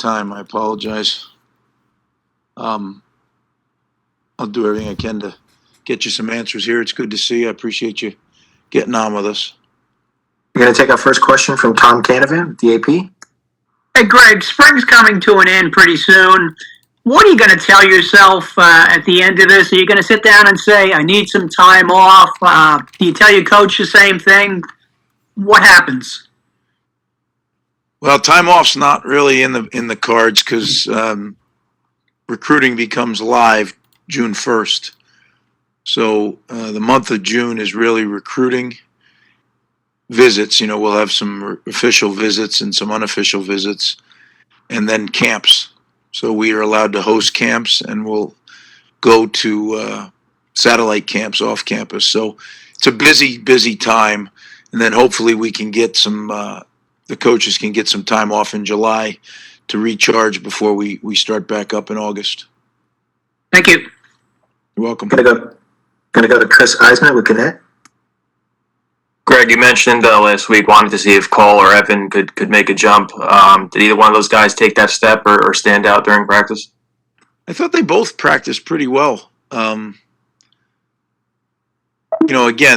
time. I apologize. I'll do everything I can to get you some answers here. It's good to see you. I appreciate you getting on with us. We're going to take our first question from Tom Canavan, the AP. Hey, Greg, spring's coming to an end pretty soon. What are you going to tell yourself at the end of this? Are you going to sit down and say, I need some time off? Do you tell your coach the same thing? What happens? Well, time off's not really in the cards because recruiting becomes live June 1st. So the month of June is really recruiting visits. We'll have some official visits and some unofficial visits, and then camps. So we are allowed to host camps, and we'll go to satellite camps off campus. So it's a busy time, and then hopefully we can get some, the coaches can get some time off in July to recharge before we start back up in August. Thank you. You're welcome. Gonna go to Chris Eisman with Gannett. Greg, you mentioned last week wanting to see if Cole or Evan could make a jump. Did either one of those guys take that step or stand out during practice? I thought they both practiced pretty well. Again,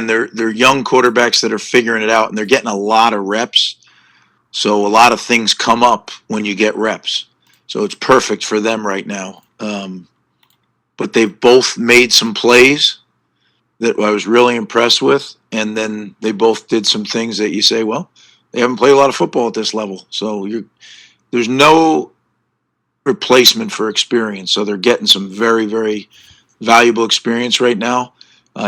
they're young quarterbacks that are figuring it out, and they're getting a lot of reps. So a lot of things come up when you get reps. So it's perfect for them right now. But they've both made some plays that I was really impressed with, and then they both did some things that you say, well, they haven't played a lot of football at this level. So there's no replacement for experience. So they're getting some very, very valuable experience right now.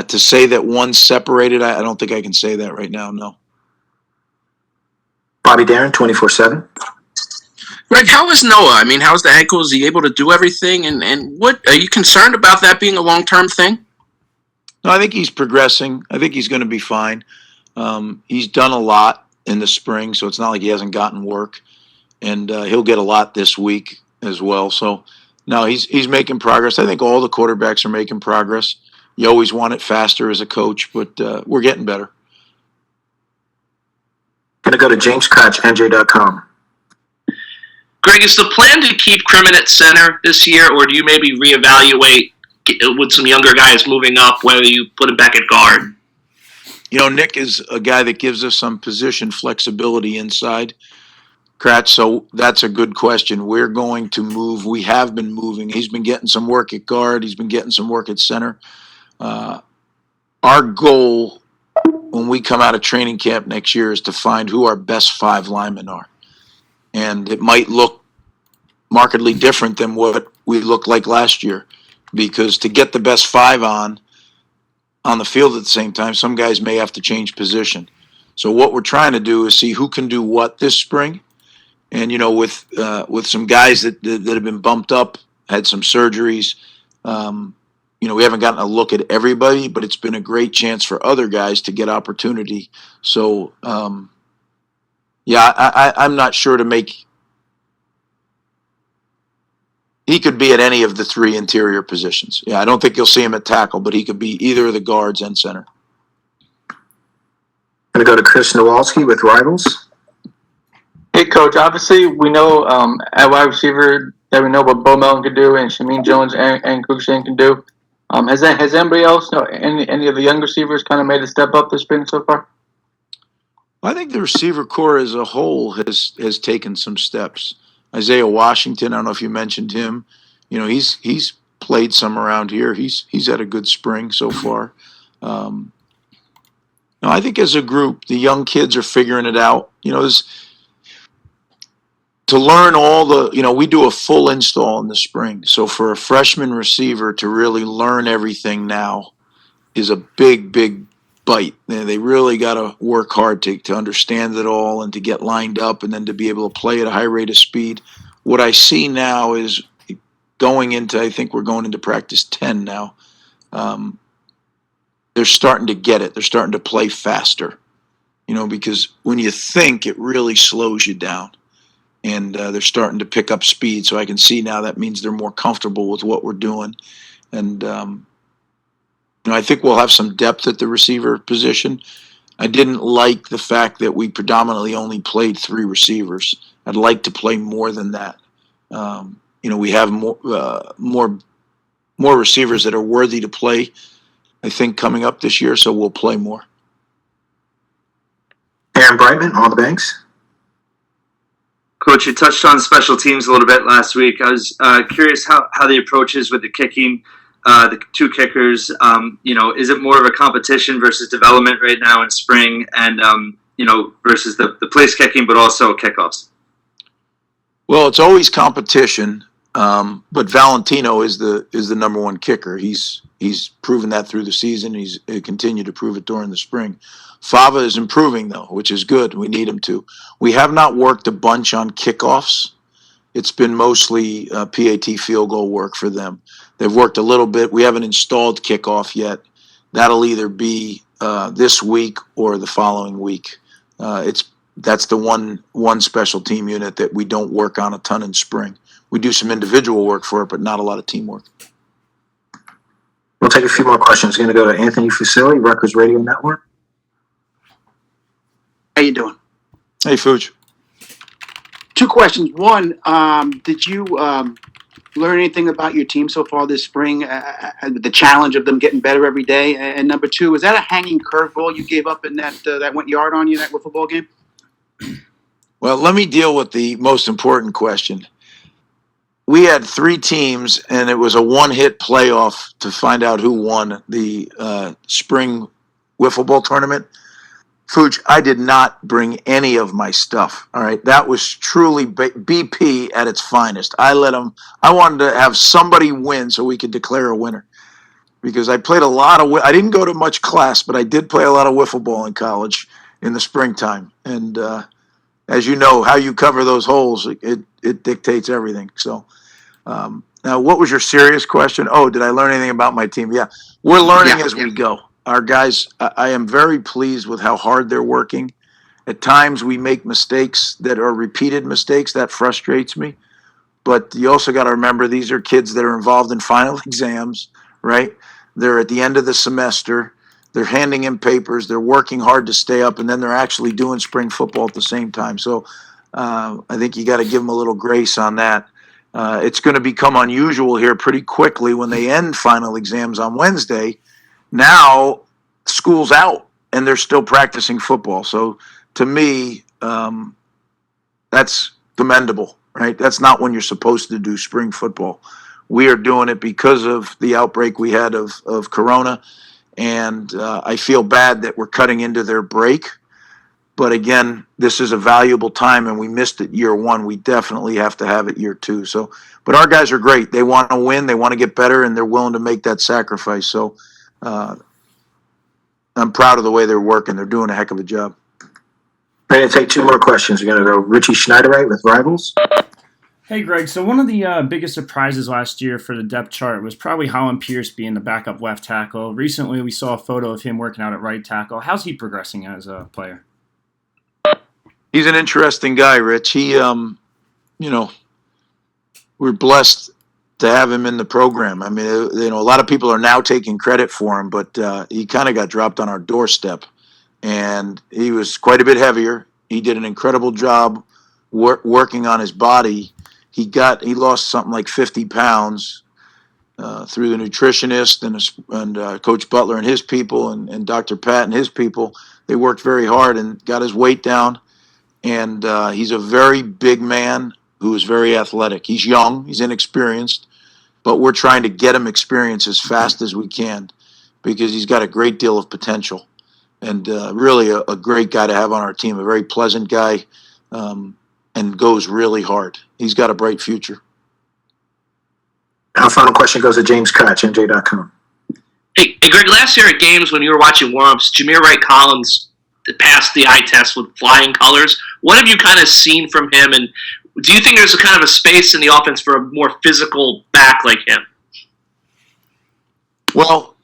To say that one's separated, I don't think I can say that right now, no. Bobby Darin, 24/7. Greg, how is Noah? I mean, how's the ankle? Is he able to do everything? And what are you concerned about that being a long-term thing? No, I think he's progressing. I think he's going to be fine. He's done a lot in the spring, so it's not like he hasn't gotten work. And he'll get a lot this week as well. So, no, he's making progress. I think all the quarterbacks are making progress. You always want it faster as a coach, but we're getting better. Going to go to James Koch, NJ.com. Greg, is the plan to keep Crimin at center this year, or do you maybe reevaluate with some younger guys moving up, whether you put him back at guard? Nick is a guy that gives us some position flexibility inside. Kratz, so that's a good question. We're going to move. We have been moving. He's been getting some work at guard. He's been getting some work at center. Our goal when we come out of training camp next year is to find who our best 5 linemen are. And it might look markedly different than what we looked like last year, because to get the best 5 on the field at the same time, some guys may have to change position. So what we're trying to do is see who can do what this spring. And, with some guys that have been bumped up, had some surgeries, we haven't gotten a look at everybody, but it's been a great chance for other guys to get opportunity. So, I'm not sure to make. He could be at any of the 3 interior positions. Yeah, I don't think you'll see him at tackle, but he could be either of the guards and center. Going to go to Chris Nowalski with Rivals. Hey, Coach. Obviously, we know at wide receiver that we know what Bo Melton can do and Shamin Jones and Cruikshank can do. Has anybody else, any of the young receivers, kind of made a step up this spring so far? I think the receiver core as a whole has taken some steps. Isaiah Washington, I don't know if you mentioned him. He's played some around here. He's had a good spring so far. I think as a group, the young kids are figuring it out. To learn all the, we do a full install in the spring. So for a freshman receiver to really learn everything now is a big, big bite. They really got to work hard to understand it all and to get lined up and then to be able to play at a high rate of speed. What I see now is I think we're going into practice 10 now. They're starting to get it. They're starting to play faster, because when you think, it really slows you down. And they're starting to pick up speed. So I can see now that means they're more comfortable with what we're doing. And, I think we'll have some depth at the receiver position. I didn't like the fact that we predominantly only played 3 receivers. I'd like to play more than that. We have more receivers that are worthy to play, I think, coming up this year, so we'll play more. Aaron Brightman, on the Banks. Coach, you touched on special teams a little bit last week. I was curious how the approach is with the kicking, the two kickers. Is it more of a competition versus development right now in spring, and versus the place kicking, but also kickoffs? Well, it's always competition, but Valentino is the number one kicker. He's proven that through the season. He's continued to prove it during the spring. Fava is improving, though, which is good. We need him to. We have not worked a bunch on kickoffs. It's been mostly PAT field goal work for them. They've worked a little bit. We haven't installed kickoff yet. That'll either be this week or the following week. That's the one special team unit that we don't work on a ton in spring. We do some individual work for it, but not a lot of teamwork. We'll take a few more questions. Going to go to Anthony Fusilli, Rutgers Radio Network. How you doing? Hey, Fuj. Two questions. One, did you learn anything about your team so far this spring? The challenge of them getting better every day. And number two, is that a hanging curveball you gave up in that went yard on you in that football game? Well, let me deal with the most important question. We had three teams, and it was a one-hit playoff to find out who won the spring wiffle ball tournament. Fuj, I did not bring any of my stuff. All right, that was truly BP at its finest. I wanted to have somebody win so we could declare a winner, because I played a lot of. I didn't go to much class, but I did play a lot of wiffle ball in college in the springtime, and as you know, how you cover those holes, it dictates everything. So, now, what was your serious question? Oh, did I learn anything about my team? Yeah, we're learning as we go. Our guys, I am very pleased with how hard they're working. At times we make mistakes that are repeated mistakes. That frustrates me. But you also got to remember, these are kids that are involved in final exams, right? They're at the end of the semester. They're handing in papers. They're working hard to stay up, and then they're actually doing spring football at the same time. So I think you got to give them a little grace on that. It's going to become unusual here pretty quickly when they end final exams on Wednesday. Now school's out and they're still practicing football. So to me, that's commendable, right? That's not when you're supposed to do spring football. We are doing it because of the outbreak we had of Corona. And I feel bad that we're cutting into their break. But again, this is a valuable time, and we missed it year one. We definitely have to have it year two. So, but our guys are great. They want to win. They want to get better, and they're willing to make that sacrifice. So I'm proud of the way they're working. They're doing a heck of a job. Ready to take two more questions. We're going to go Richie Schneiderite with Rivals. Hey, Greg. So one of the biggest surprises last year for the depth chart was probably Holland Pierce being the backup left tackle. Recently, we saw a photo of him working out at right tackle. How's he progressing as a player? He's an interesting guy, Rich. He, we're blessed to have him in the program. I mean, a lot of people are now taking credit for him, but he kind of got dropped on our doorstep. And he was quite a bit heavier. He did an incredible job working on his body. He lost something like 50 pounds through the nutritionist and Coach Butler and his people and Dr. Pat and his people. They worked very hard and got his weight down. And he's a very big man who is very athletic. He's young. He's inexperienced. But we're trying to get him experience as fast as we can because he's got a great deal of potential. And really a great guy to have on our team, a very pleasant guy, and goes really hard. He's got a bright future. Our final question goes to James Koch, NJ.com. Hey, Greg, last year at games when you were watching warm-ups, Jameer Wright Collins passed the eye test with flying colors. What have you kind of seen from him, and do you think there's a kind of a space in the offense for a more physical back like him? Well,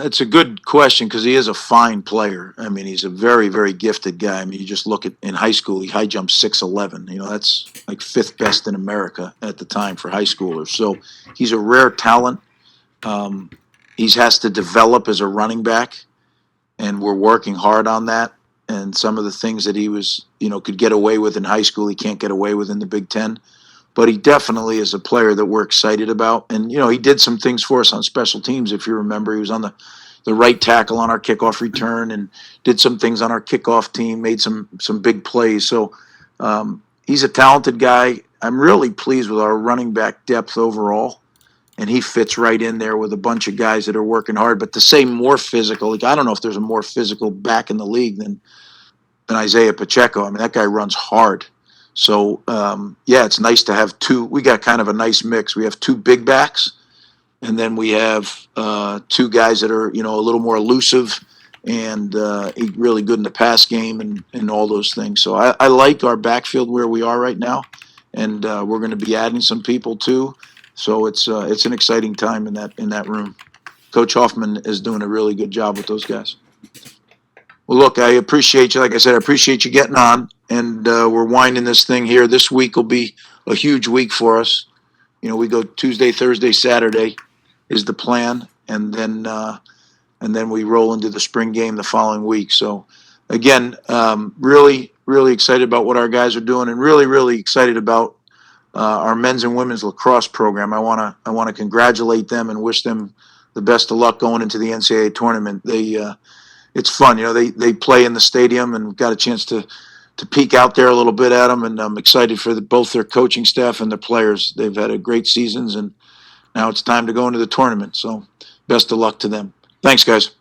it's a good question because he is a fine player. I mean, he's a very, very gifted guy. I mean, you just look at in high school, he high jumped 6'11". That's like fifth best in America at the time for high schoolers. So he's a rare talent. He has to develop as a running back, and we're working hard on that. And some of the things that he was, could get away with in high school, he can't get away with in the Big Ten. but he definitely is a player that we're excited about. And, you know, he did some things for us on special teams. If you remember, he was on the right tackle on our kickoff return and did some things on our kickoff team, made some big plays. So he's a talented guy. I'm really pleased with our running back depth overall. And he fits right in there with a bunch of guys that are working hard. But to say more physical, like, I don't know if there's a more physical back in the league than Isaiah Pacheco. I mean, that guy runs hard. So, yeah, it's nice to have two. We got kind of a nice mix. We have two big backs, and then we have two guys that are, you know, a little more elusive and really good in the pass game and all those things. So I like our backfield where we are right now, and we're going to be adding some people too. So it's an exciting time in that room. Coach Hoffman is doing a really good job with those guys. Well, look, I appreciate you. Like I said, I appreciate you getting on, and we're winding this thing here. This week will be a huge week for us. You know, we go Tuesday, Thursday, Saturday is the plan, and then we roll into the spring game the following week. So, again, really, really excited about what our guys are doing, and really, really excited about our men's and women's lacrosse program. I want to congratulate them and wish them the best of luck going into the NCAA tournament. It's fun, you know. They play in the stadium, and got a chance to peek out there a little bit at them. And I'm excited for both their coaching staff and the players. They've had a great seasons, and now it's time to go into the tournament. So, best of luck to them. Thanks, guys.